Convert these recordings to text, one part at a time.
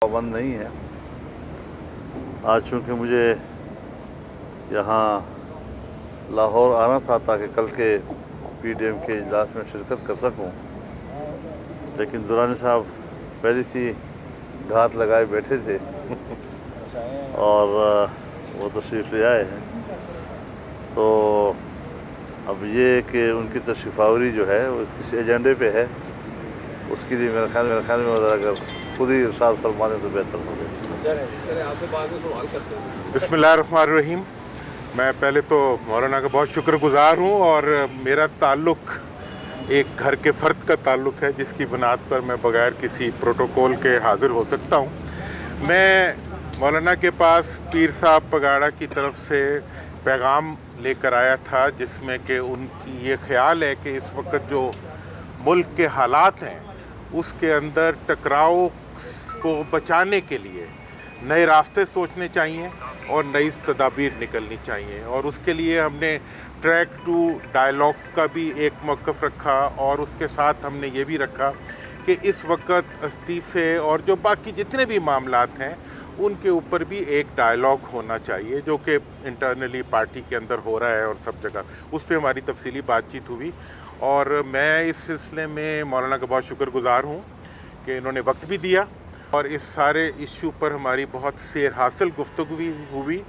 پابند نہیں ہے۔ آج چونکہ مجھے یہاں لاہور آنا تھا تاکہ کل کے پی ڈی ایم کے اجلاس میں شرکت کر سکوں، لیکن درانی صاحب پہلی سی گھات لگائے بیٹھے تھے اور وہ تشریف لے آئے ہیں، تو اب یہ کہ ان کی تشریف آوری جو ہے وہ کسی ایجنڈے پہ ہے، اس کے لیے میرے خیال میں اگر خود ہی ارشاد فرما دیں تو بہتر ہوگا۔ بسم اللہ الرحمن الرحیم۔ میں پہلے تو مولانا کا بہت شکر گزار ہوں، اور میرا تعلق ایک گھر کے فرد کا تعلق ہے جس کی بنیاد پر میں بغیر کسی پروٹوکول کے حاضر ہو سکتا ہوں۔ میں مولانا کے پاس پیر صاحب پگاڑا کی طرف سے پیغام لے کر آیا تھا، جس میں کہ ان کی یہ خیال ہے کہ اس وقت جو ملک کے حالات ہیں اس کے اندر ٹکراؤ کو بچانے کے لیے نئے راستے سوچنے چاہیے اور نئی تدابیر نکلنی چاہیے، اور اس کے لیے ہم نے ٹریک ٹو ڈائلاگ کا بھی ایک موقف رکھا، اور اس کے ساتھ ہم نے یہ بھی رکھا کہ اس وقت استعفے اور جو باقی جتنے بھی معاملات ہیں ان کے اوپر بھی ایک ڈائلاگ ہونا چاہیے، جو کہ انٹرنلی پارٹی کے اندر ہو رہا ہے اور سب جگہ اس پہ ہماری تفصیلی بات چیت ہوئی۔ اور میں اس سلسلے میں مولانا کا بہت شکر گزار ہوں کہ انہوں نے وقت بھی دیا، اور اس سارے ایشو پر ہماری بہت سیر حاصل گفتگو بھی ہوئی،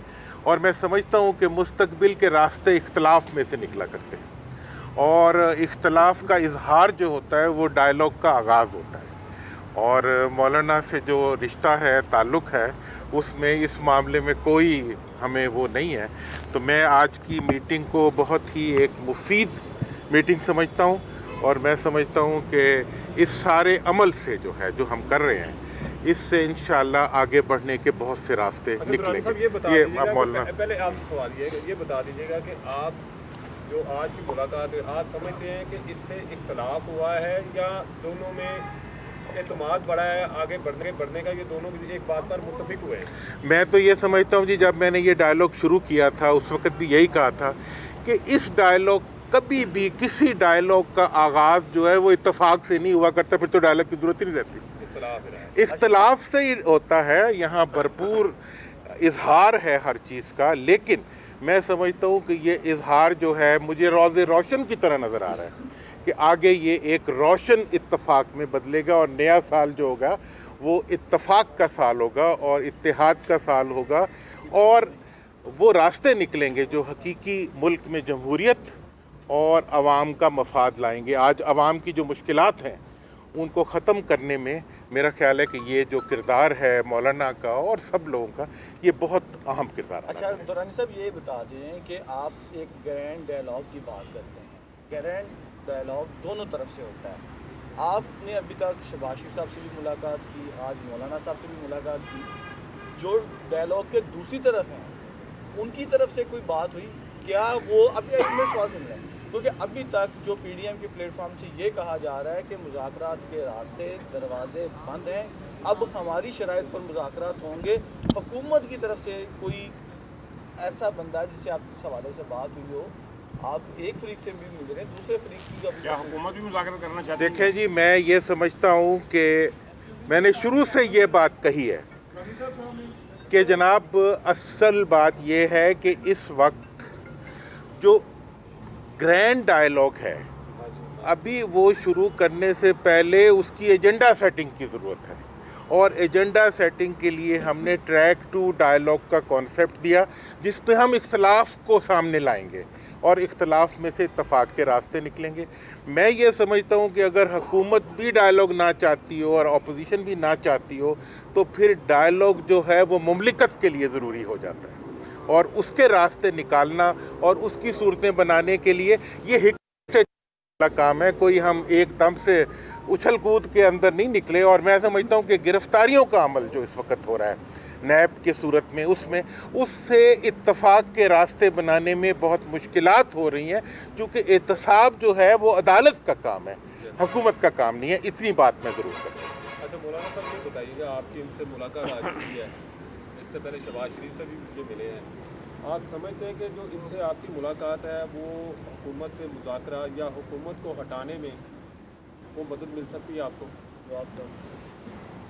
اور میں سمجھتا ہوں کہ مستقبل کے راستے اختلاف میں سے نکلا کرتے ہیں، اور اختلاف کا اظہار جو ہوتا ہے وہ ڈائلاگ کا آغاز ہوتا ہے، اور مولانا سے جو رشتہ ہے، تعلق ہے، اس میں اس معاملے میں کوئی ہمیں وہ نہیں ہے۔ تو میں آج کی میٹنگ کو بہت ہی ایک مفید میٹنگ سمجھتا ہوں، اور میں سمجھتا ہوں کہ اس سارے عمل سے جو ہے جو ہم کر رہے ہیں اس سے انشاءاللہ آگے بڑھنے کے بہت سے راستے نکلیں گے۔ پہلے آپ سوال یہ بتا دیجیے گا کہ آپ جو آج کی ملاقات ہے، آپ سمجھتے ہیں کہ اس سے اختلاف ہوا ہے یا دونوں میں اعتماد بڑھا ہے، آگے بڑھنے کا، یہ دونوں ایک بات پر متفق ہوئے ہیں؟ میں تو یہ سمجھتا ہوں جی، جب میں نے یہ ڈائلاگ شروع کیا تھا اس وقت بھی یہی کہا تھا کہ اس ڈائلاگ کبھی بھی کسی ڈائلاگ کا آغاز جو ہے وہ اتفاق سے نہیں ہوا کرتا، پھر تو ڈائلاگ کی ضرورت ہی نہیں رہتی۔ اختلاف سے ہی ہوتا ہے، یہاں بھرپور اظہار ہے ہر چیز کا، لیکن میں سمجھتا ہوں کہ یہ اظہار جو ہے مجھے روز روشن کی طرح نظر آ رہا ہے کہ آگے یہ ایک روشن اتفاق میں بدلے گا، اور نیا سال جو ہوگا وہ اتفاق کا سال ہوگا اور اتحاد کا سال ہوگا، اور وہ راستے نکلیں گے جو حقیقی ملک میں جمہوریت اور عوام کا مفاد لائیں گے۔ آج عوام کی جو مشکلات ہیں ان کو ختم کرنے میں میرا خیال ہے کہ یہ جو کردار ہے مولانا کا اور سب لوگوں کا، یہ بہت اہم کردار ہے۔ اچھا دورانی صاحب، یہ بتا دیں کہ آپ ایک گرینڈ ڈائلاگ کی بات کرتے ہیں، گرینڈ ڈائلاگ دونوں طرف سے ہوتا ہے۔ آپ نے ابھی تک شہباز شریف صاحب سے بھی ملاقات کی، آج مولانا صاحب سے بھی ملاقات کی، جو ڈائلاگ کے دوسری طرف ہیں ان کی طرف سے کوئی بات ہوئی کیا؟ وہ ابھی ایک میں سوال سن رہے ہیں، کیونکہ ابھی تک جو پی ڈی ایم کے پلیٹ فارم سے یہ کہا جا رہا ہے کہ مذاکرات کے راستے دروازے بند ہیں، اب ہماری شرائط پر مذاکرات ہوں گے۔ حکومت کی طرف سے کوئی ایسا بندہ جس سے آپ اس حوالے سے بات ہوئی ہو، آپ ایک فریق سے بھی مل رہے ہیں، دوسرے فریق کی کیا حکومت بھی مذاکرات کرنا چاہتی ہے؟ دیکھیں جی، میں یہ سمجھتا ہوں کہ میں نے شروع سے یہ بات کہی ہے کہ جناب اصل بات یہ ہے کہ اس وقت جو گرینڈ ڈائلاگ ہے ابھی وہ شروع کرنے سے پہلے اس کی ایجنڈا سیٹنگ کی ضرورت ہے، اور ایجنڈا سیٹنگ کے لیے ہم نے ٹریک ٹو ڈائلاگ کا کانسیپٹ دیا، جس پہ ہم اختلاف کو سامنے لائیں گے اور اختلاف میں سے اتفاق کے راستے نکلیں گے۔ میں یہ سمجھتا ہوں کہ اگر حکومت بھی ڈائلاگ نہ چاہتی ہو اور اپوزیشن بھی نہ چاہتی ہو تو پھر ڈائلاگ جو ہے وہ مملکت کے لیے ضروری ہو جاتا ہے، اور اس کے راستے نکالنا اور اس کی صورتیں بنانے کے لیے یہ حکمت سے کام ہے، کوئی ہم ایک دم سے اچھل کود کے اندر نہیں نکلے۔ اور میں سمجھتا ہوں کہ گرفتاریوں کا عمل جو اس وقت ہو رہا ہے نیب کی صورت میں، اس سے اتفاق کے راستے بنانے میں بہت مشکلات ہو رہی ہیں، کیونکہ احتساب جو ہے وہ عدالت کا کام ہے، حکومت کا کام نہیں ہے۔ اتنی بات میں ضرور کرتا ہوں۔ اچھا مولانا صاحب یہ بتائیے گا، آپ کی ان سے ملاقات آج ہوئی ہے، اس سے پہلے شہباز شریف سے بھی مجھے ملے ہیں، آپ سمجھتے ہیں کہ جو ان سے آپ کی ملاقات ہے وہ حکومت سے مذاکرہ یا حکومت کو ہٹانے میں وہ مدد مل سکتی ہے آپ کو؟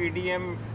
PDM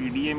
PDM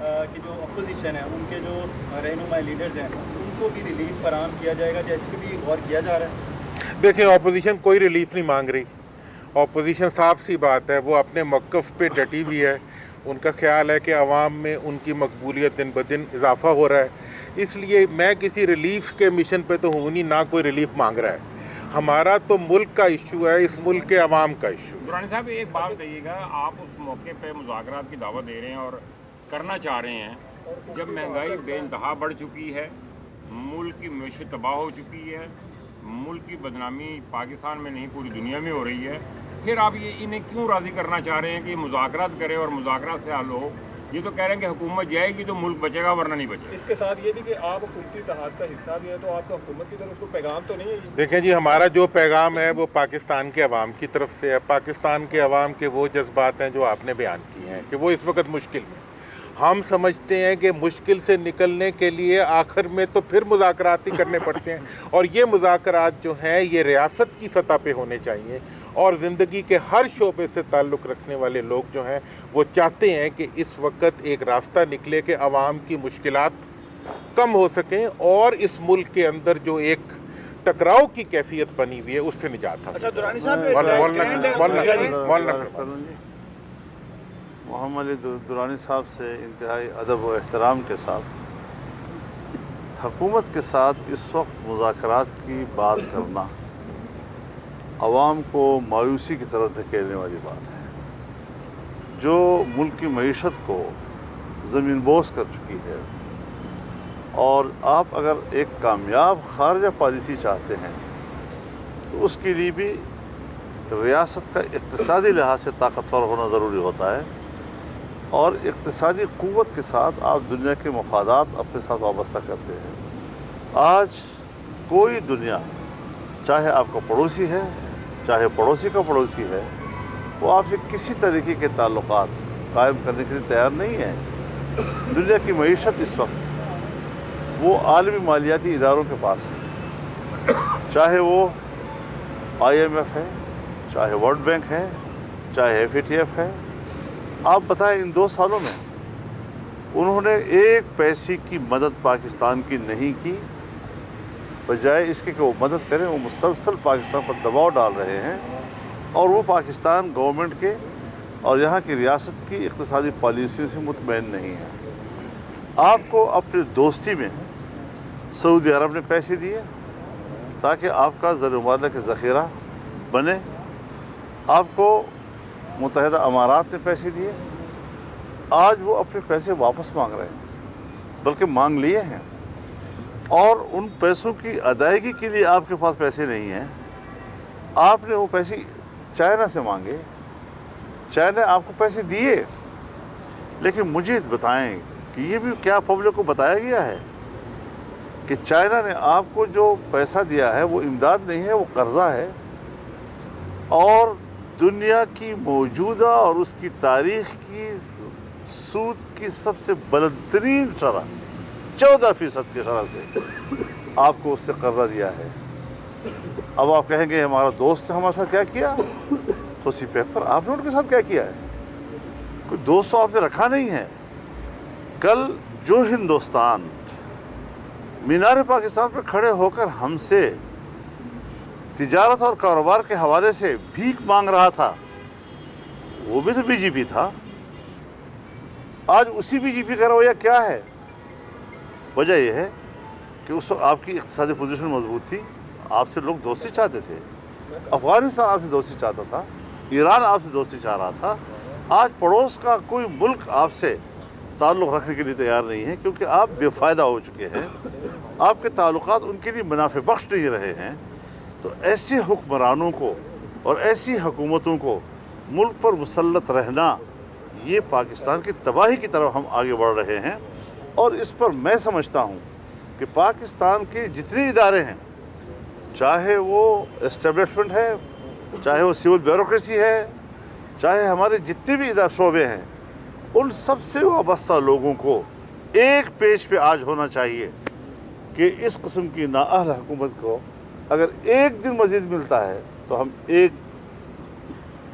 کہ جو اپوزیشن ہے ان کے جو رہنما لیڈرز ہیں ان کو بھی ریلیف فراہم کیا جائے گا، جیسے کہ بھی غور کیا جا رہا ہے؟ دیکھیں اپوزیشن کوئی ریلیف نہیں مانگ رہی. اپوزیشن صاف سی بات ہے وہ اپنے موقف پہ ڈٹی ہوئی ہے. ان کا خیال ہے کہ عوام میں ان کی مقبولیت دن بدن اضافہ ہو رہا ہے. اس لیے میں کسی ریلیف کے مشن پہ تو ہوں نہیں، نہ کوئی ریلیف مانگ رہا ہے. ہمارا تو ملک کا ایشو ہے، اس ملک کے عوام کا ایشو. درانی صاحب ایک بات بتائیے گا، آپ اس موقع پہ مذاکرات کی دعوت دے رہے ہیں اور کرنا چاہ رہے ہیں جب مہنگائی بے انتہا بڑھ چکی ہے، ملک کی معیشت تباہ ہو چکی ہے، ملک کی بدنامی پاکستان میں نہیں پوری دنیا میں ہو رہی ہے، پھر آپ یہ انہیں کیوں راضی کرنا چاہ رہے ہیں کہ مذاکرات کریں اور مذاکرات سے حل ہو؟ یہ تو کہہ رہے ہیں کہ حکومت جائے گی تو ملک بچے گا ورنہ نہیں بچے گا. اس کے ساتھ یہ بھی کہ آپ حکومتی اتحاد کا حصہ بھی ہے، تو آپ کا حکومت کی طرف کو پیغام تو نہیں ہے یہ؟ دیکھیں جی، ہمارا جو پیغام ہے وہ پاکستان کے عوام کی طرف سے ہے. پاکستان کے عوام کے وہ جذبات ہیں جو آپ نے بیان کیے ہیں کہ وہ اس وقت مشکل میں. ہم سمجھتے ہیں کہ مشکل سے نکلنے کے لیے آخر میں تو پھر مذاکرات ہی کرنے پڑتے ہیں، اور یہ مذاکرات جو ہیں یہ ریاست کی سطح پہ ہونے چاہیے. اور زندگی کے ہر شعبے سے تعلق رکھنے والے لوگ جو ہیں وہ چاہتے ہیں کہ اس وقت ایک راستہ نکلے کہ عوام کی مشکلات کم ہو سکیں اور اس ملک کے اندر جو ایک ٹکراؤ کی کیفیت بنی ہوئی ہے اس سے نجات حاصل. درانی صاحب محمد علی درانی صاحب سے انتہائی ادب و احترام کے ساتھ حکومت کے ساتھ اس وقت مذاکرات کی بات کرنا عوام کو مایوسی کی طرف دھکیلنے والی بات ہے، جو ملک کی معیشت کو زمین بوس کر چکی ہے. اور آپ اگر ایک کامیاب خارجہ پالیسی چاہتے ہیں تو اس کے لیے بھی ریاست کا اقتصادی لحاظ سے طاقتور ہونا ضروری ہوتا ہے، اور اقتصادی قوت کے ساتھ آپ دنیا کے مفادات اپنے ساتھ وابستہ کرتے ہیں. آج کوئی دنیا، چاہے آپ کا پڑوسی ہے چاہے پڑوسی کا پڑوسی ہے، وہ آپ سے کسی طریقے کے تعلقات قائم کرنے کے لیے تیار نہیں ہے. دنیا کی معیشت اس وقت وہ عالمی مالیاتی اداروں کے پاس ہے، چاہے وہ IMF ہے، چاہے ورلڈ بینک ہے، چاہے FATF ہے. آپ بتائیں ان 2 سالوں میں انہوں نے ایک پیسے کی مدد پاکستان کی نہیں کی، بجائے اس کے کہ وہ مدد کریں وہ مسلسل پاکستان پر دباؤ ڈال رہے ہیں، اور وہ پاکستان گورنمنٹ کے اور یہاں کی ریاست کی اقتصادی پالیسیوں سے مطمئن نہیں ہے. آپ کو اپنی دوستی میں سعودی عرب نے پیسے دیے تاکہ آپ کا زر مبادلہ کا ذخیرہ بنے، آپ کو متحدہ امارات نے پیسے دیے. آج وہ اپنے پیسے واپس مانگ رہے ہیں، بلکہ مانگ لیے ہیں، اور ان پیسوں کی ادائیگی کے لیے آپ کے پاس پیسے نہیں ہیں. آپ نے وہ پیسے چائنا سے مانگے، چائنا آپ کو پیسے دیے. لیکن مجھے بتائیں کہ یہ بھی کیا پبلک کو بتایا گیا ہے کہ چائنا نے آپ کو جو پیسہ دیا ہے وہ امداد نہیں ہے، وہ قرضہ ہے، اور دنیا کی موجودہ اور اس کی تاریخ کی سود کی سب سے بلند ترین شرح 14% کی شرح سے آپ کو اس سے قرضہ دیا ہے. اب آپ کہیں گے ہمارا دوست نے ہمارے ساتھ کیا کیا، تو اسی پیپر آپ نے ان کے ساتھ کیا کیا ہے؟ کوئی دوست تو آپ نے رکھا نہیں ہے. کل جو ہندوستان مینار پاکستان پر کھڑے ہو کر ہم سے تجارت اور کاروبار کے حوالے سے بھیک مانگ رہا تھا، وہ بھی تو BJP تھا. آج اسی BJP کا رویہ کیا ہے؟ وجہ یہ ہے کہ اس وقت آپ کی اقتصادی پوزیشن مضبوط تھی، آپ سے لوگ دوستی چاہتے تھے. افغانستان آپ سے دوستی چاہتا تھا، ایران آپ سے دوستی چاہ رہا تھا. آج پڑوس کا کوئی ملک آپ سے تعلق رکھنے کے لیے تیار نہیں ہے، کیونکہ آپ بے فائدہ ہو چکے ہیں، آپ کے تعلقات ان کے لیے منافع بخش نہیں رہے ہیں. تو ایسے حکمرانوں کو اور ایسی حکومتوں کو ملک پر مسلط رہنا، یہ پاکستان کی تباہی کی طرف ہم آگے بڑھ رہے ہیں. اور اس پر میں سمجھتا ہوں کہ پاکستان کے جتنے ادارے ہیں، چاہے وہ اسٹیبلشمنٹ ہے، چاہے وہ سول بیوروکریسی ہے، چاہے ہمارے جتنے بھی شعبے ہیں، ان سب سے وابستہ لوگوں کو ایک پیج پہ آج ہونا چاہیے کہ اس قسم کی نااہل حکومت کو اگر ایک دن مزید ملتا ہے تو ہم ایک